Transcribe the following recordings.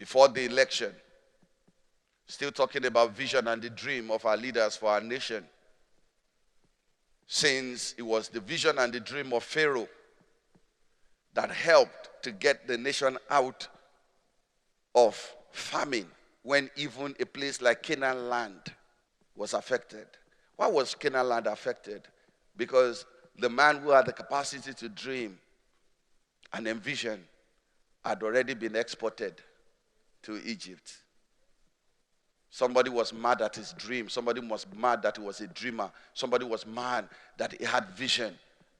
before the election. Still talking about vision and the dream of our leaders for our nation. Since it was the vision and the dream of Pharaoh that helped to get the nation out of famine when even a place like Canaan land was affected. Why was Canaan land affected? Because the man who had the capacity to dream and envision had already been exported to Egypt. Somebody was mad at his dream. Somebody was mad that he was a dreamer. Somebody was mad that he had vision.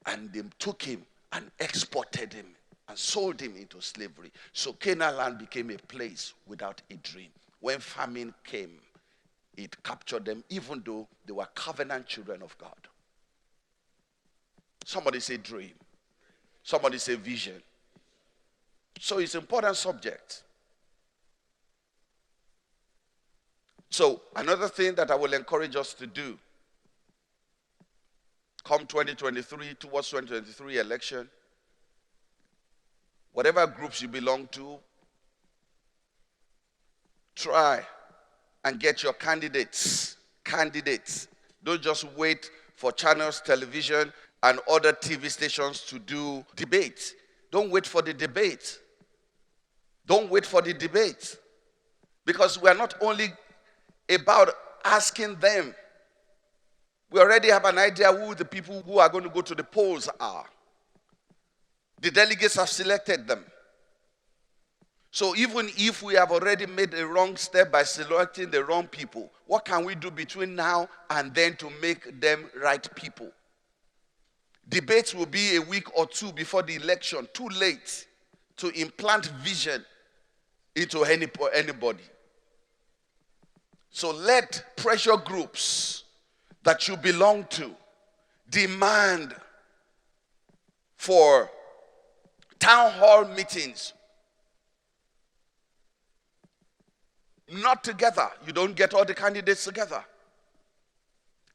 And they took him and exported him and sold him into slavery. So Canaan land became a place without a dream. When famine came, it captured them, even though they were covenant children of God. Somebody say dream. Somebody say vision. So it's an important subject. So another thing that I will encourage us to do, come 2023, towards 2023 election, whatever groups you belong to, try and get your candidates. Don't just wait for channels, television, and other TV stations to do debate. Don't wait for the debate. Don't wait for the debate. Because we are not only about asking them. We already have an idea who the people who are going to go to the polls are. The delegates have selected them. So even if we have already made a wrong step by selecting the wrong people, what can we do between now and then to make them right people? Debates will be a week or two before the election. Too late to implant vision into anybody. So let pressure groups that you belong to demand for town hall meetings. Not together. You don't get all the candidates together.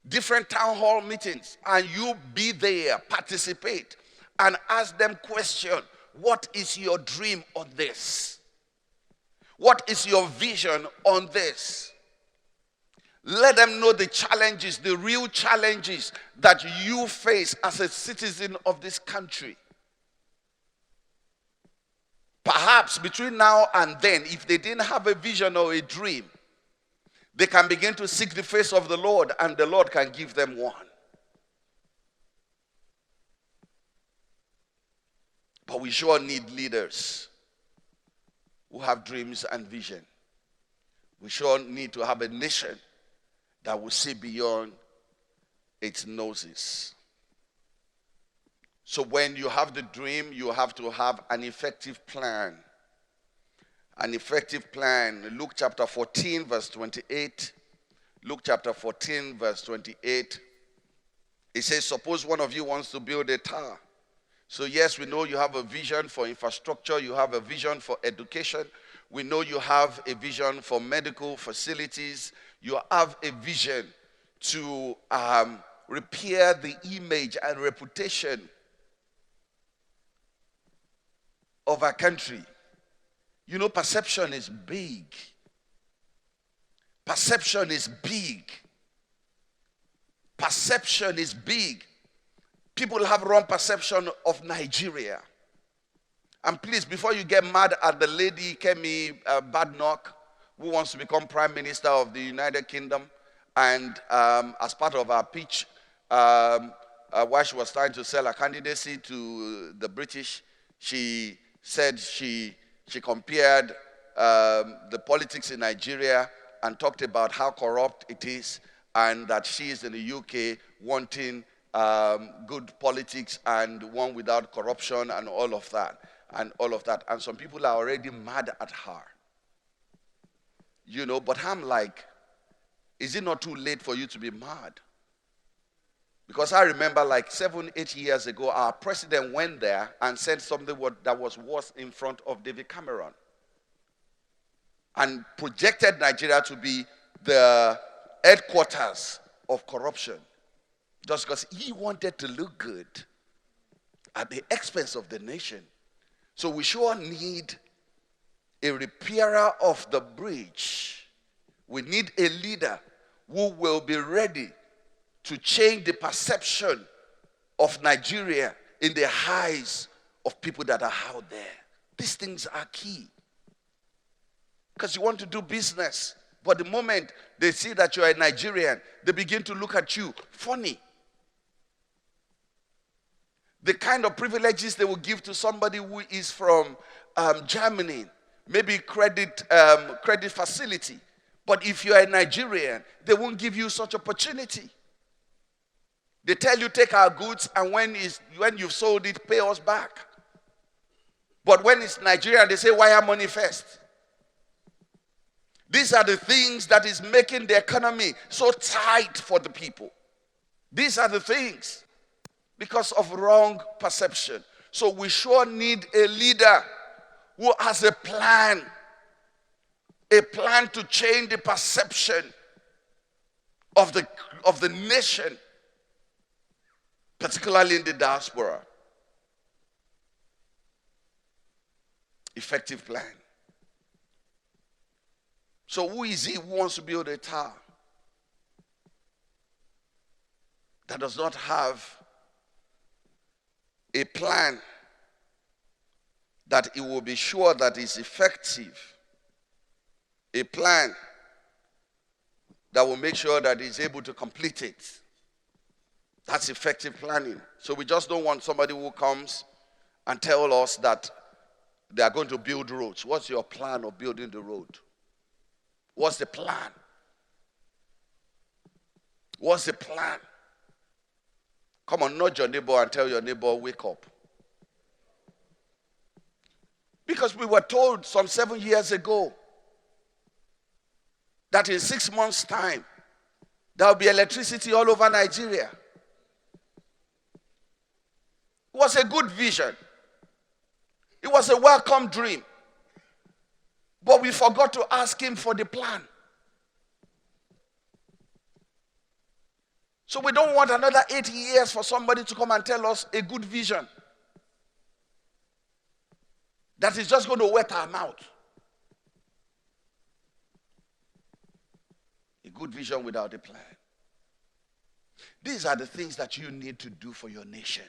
Different town hall meetings. And you be there, participate, and ask them question. What is your dream on this? What is your vision on this? Let them know the challenges, the real challenges that you face as a citizen of this country. Perhaps between now and then, if they didn't have a vision or a dream, they can begin to seek the face of the Lord, and the Lord can give them one. But we sure need leaders who have dreams and vision. We sure need to have a nation that will see beyond its noses. So when you have the dream, you have to have an effective plan. An effective plan. Luke chapter 14, verse 28. Luke chapter 14, verse 28. It says, suppose one of you wants to build a tower. So yes, we know you have a vision for infrastructure. You have a vision for education. We know you have a vision for medical facilities. You have a vision to repair the image and reputation of our country. You know, perception is big. Perception is big. Perception is big. People have wrong perception of Nigeria. And please, before you get mad at the lady Femi Badnoch, who wants to become Prime Minister of the United Kingdom, and as part of our pitch, while she was trying to sell her candidacy to the British, she said she compared the politics in Nigeria and talked about how corrupt it is, and that she is in the UK wanting good politics and one without corruption and all of that. And some people are already mad at her. You know, but I'm like, is it not too late for you to be mad? Because I remember like 7-8 years ago, our president went there and said something that was worse in front of David Cameron. And projected Nigeria to be the headquarters of corruption. Just because he wanted to look good at the expense of the nation. So we sure need a repairer of the bridge. We need a leader who will be ready to change the perception of Nigeria in the eyes of people that are out there. These things are key. Because you want to do business, but the moment they see that you're a Nigerian, they begin to look at you funny. The kind of privileges they will give to somebody who is from Germany, maybe credit facility. But if you're a Nigerian, they won't give you such opportunity. They tell you, take our goods, and when you've sold it, pay us back. But when it's Nigerian, they say, wire money first. These are the things that is making the economy so tight for the people. These are the things because of wrong perception. So we sure need a leader who has a plan to change the perception of the nation, particularly in the diaspora. Effective plan. So who is he who wants to build a tower that does not have a plan that it will be sure that is effective, a plan that will make sure that it's able to complete it? That's effective planning. So we just don't want somebody who comes and tell us that they are going to build roads. What's your plan of building the road? What's the plan? What's the plan? Come on, nudge your neighbor and tell your neighbor, wake up. Because we were told some 7 years ago that in 6 months' time, there will be electricity all over Nigeria. It was a good vision. It was a welcome dream. But we forgot to ask him for the plan. So we don't want another 8 years for somebody to come and tell us a good vision that is just going to wet our mouth. A good vision without a plan. These are the things that you need to do for your nation.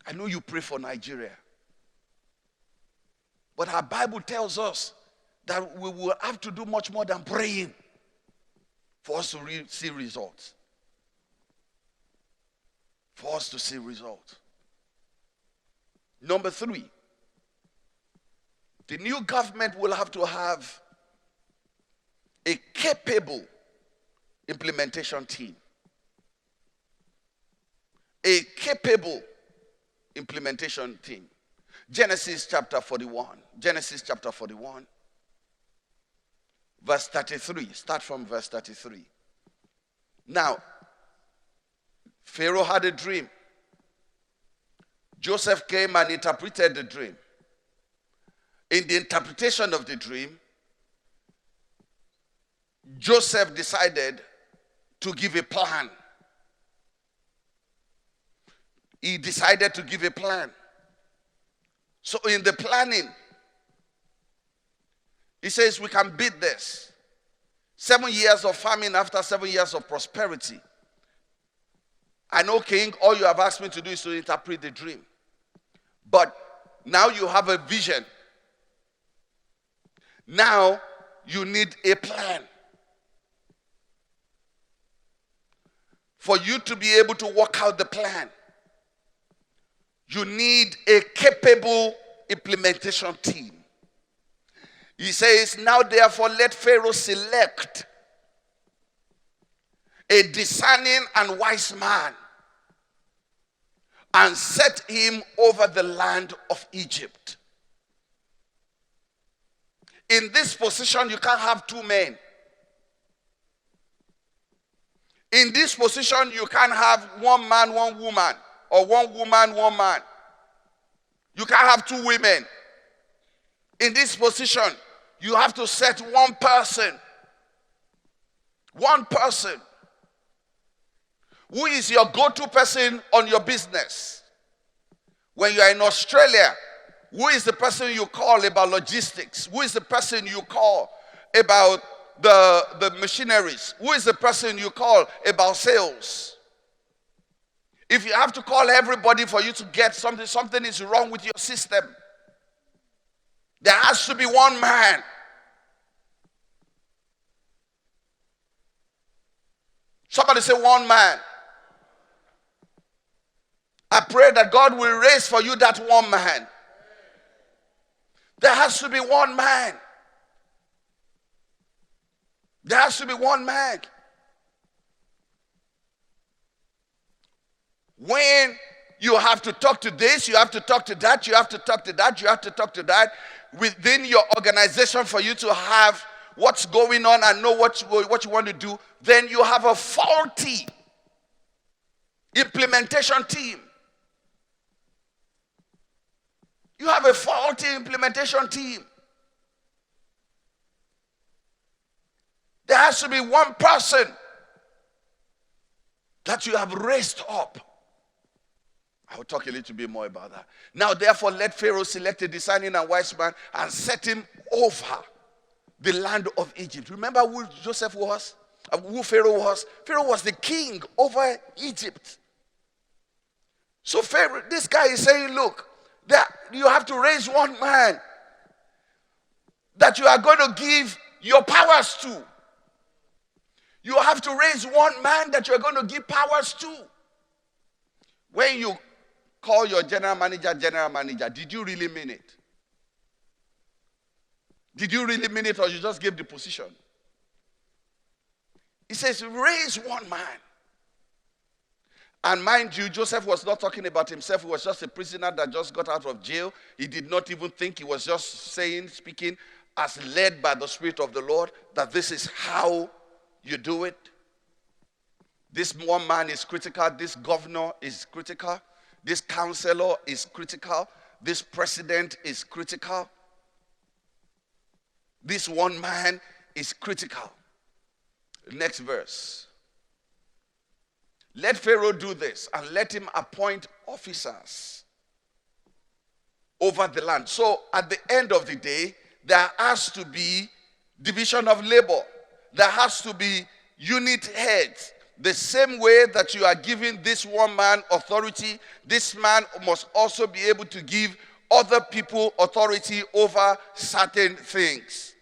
I know you pray for Nigeria. But our Bible tells us that we will have to do much more than praying for us to see results. For us to see results. Number 3, the new government will have to have a capable implementation team. A capable implementation team. Genesis chapter 41. Genesis chapter 41. Verse 33. Start from verse 33. Now, Pharaoh had a dream. Joseph came and interpreted the dream. In the interpretation of the dream, Joseph decided to give a plan. He decided to give a plan. So in the planning, he says we can beat this. 7 years of famine after 7 years of prosperity. I know, King, all you have asked me to do is to interpret the dream. But now you have a vision. Now you need a plan. For you to be able to work out the plan, you need a capable implementation team. He says, now therefore let Pharaoh select a discerning and wise man and set him over the land of Egypt. In this position, you can't have 2 men. In this position, you can't have 1 man, 1 woman, or 1 woman, 1 man. You can't have 2 women. In this position, you have to set 1 person. 1 person. Who is your go-to person on your business? When you are in Australia, who is the person you call about logistics? Who is the person you call about the machineries? Who is the person you call about sales? If you have to call everybody for you to get something, something is wrong with your system. There has to be one man. Somebody say one man. I pray that God will raise for you that one man. There has to be one man. There has to be one man. When you have to talk to this, you have to talk to that, you have to talk to that, you have to talk to that, within your organization for you to have what's going on and know what you want to do, then you have a faulty implementation team. You have a faulty implementation team. There has to be one person that you have raised up. I will talk a little bit more about that. Now, therefore, let Pharaoh select a discerning and wise man and set him over the land of Egypt. Remember who Joseph was? Who Pharaoh was? Pharaoh was the king over Egypt. So Pharaoh, this guy is saying, look, that you have to raise one man that you are going to give your powers to. You have to raise one man that you are going to give powers to. When you call your general manager, did you really mean it? Did you really mean it, or you just gave the position? He says, raise one man. And mind you, Joseph was not talking about himself. He was just a prisoner that just got out of jail. He did not even think. He was just speaking as led by the Spirit of the Lord, that this is how you do it. This one man is critical. This governor is critical. This counselor is critical. This president is critical. This one man is critical. Next verse. Let Pharaoh do this and let him appoint officers over the land. So at the end of the day, there has to be division of labor. There has to be unit heads. The same way that you are giving this one man authority, this man must also be able to give other people authority over certain things.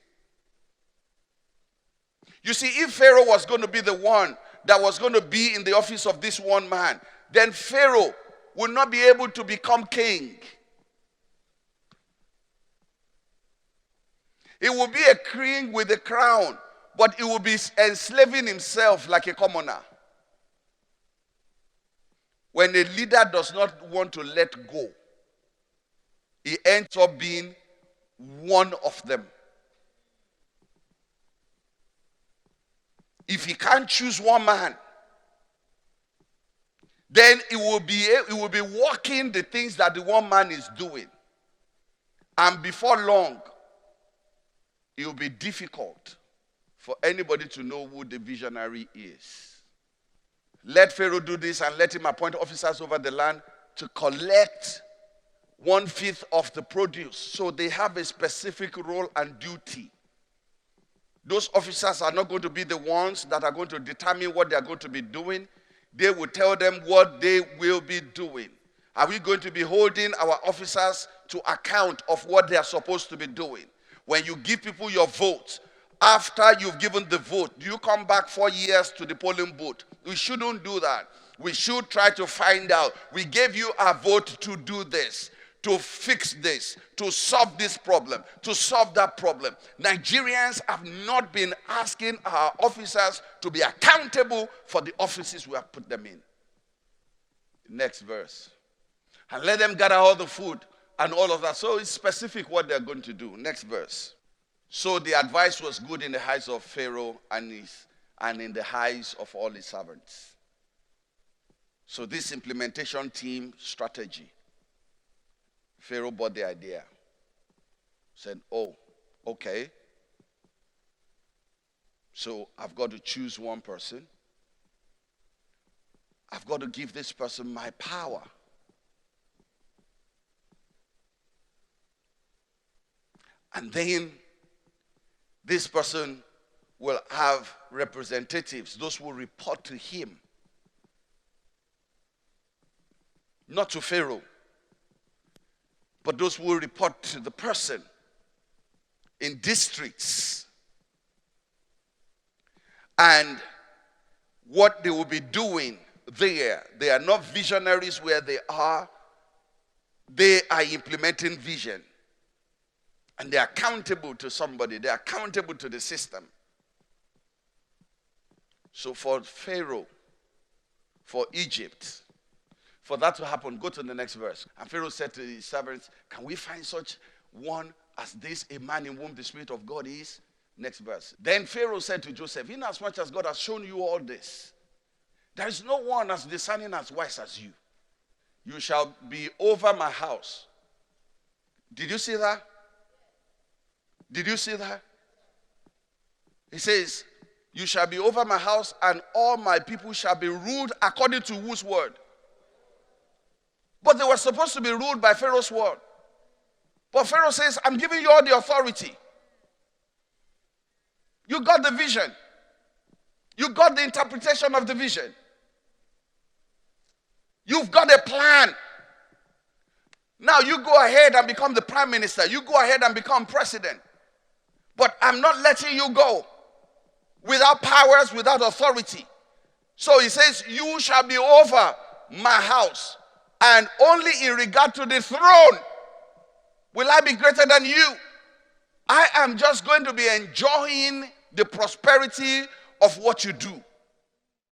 You see, if Pharaoh was going to be the one that was going to be in the office of this one man, then Pharaoh will not be able to become king. He will be a king with a crown, but he will be enslaving himself like a commoner. When a leader does not want to let go, he ends up being one of them. If he can't choose one man, then he will be working the things that the one man is doing. And before long, it will be difficult for anybody to know who the visionary is. Let Pharaoh do this and let him appoint officers over the land to collect 1/5 of the produce. So they have a specific role and duty. Those officers are not going to be the ones that are going to determine what they are going to be doing. They will tell them what they will be doing. Are we going to be holding our officers to account of what they are supposed to be doing? When you give people your vote, after you've given the vote, do you come back 4 years to the polling booth? We shouldn't do that. We should try to find out. We gave you a vote to do this, to fix this, to solve this problem, to solve that problem. Nigerians have not been asking our officers to be accountable for the offices we have put them in. Next verse. And let them gather all the food and all of that. So it's specific what they're going to do. Next verse. So the advice was good in the eyes of Pharaoh and in the eyes of all his servants. So this implementation team strategy, Pharaoh bought the idea. Said, oh, okay. So I've got to choose one person. I've got to give this person my power. And then this person will have representatives, those who report to him. Not to Pharaoh, but those who will report to the person in districts. And what they will be doing there, they are not visionaries where they are implementing vision. And they are accountable to somebody, they are accountable to the system. So for Pharaoh, for Egypt, for that to happen, go to the next verse. And Pharaoh said to his servants, can we find such one as this, a man in whom the Spirit of God is? Next verse. Then Pharaoh said to Joseph, inasmuch as God has shown you all this, there is no one as discerning as wise as you. You shall be over my house. Did you see that? Did you see that? He says, you shall be over my house, and all my people shall be ruled according to whose word? But they were supposed to be ruled by Pharaoh's word. But Pharaoh says, I'm giving you all the authority. You got the vision. You got the interpretation of the vision. You've got a plan. Now you go ahead and become the prime minister. You go ahead and become president. But I'm not letting you go without powers, without authority. So he says, you shall be over my house. And only in regard to the throne will I be greater than you. I am just going to be enjoying the prosperity of what you do.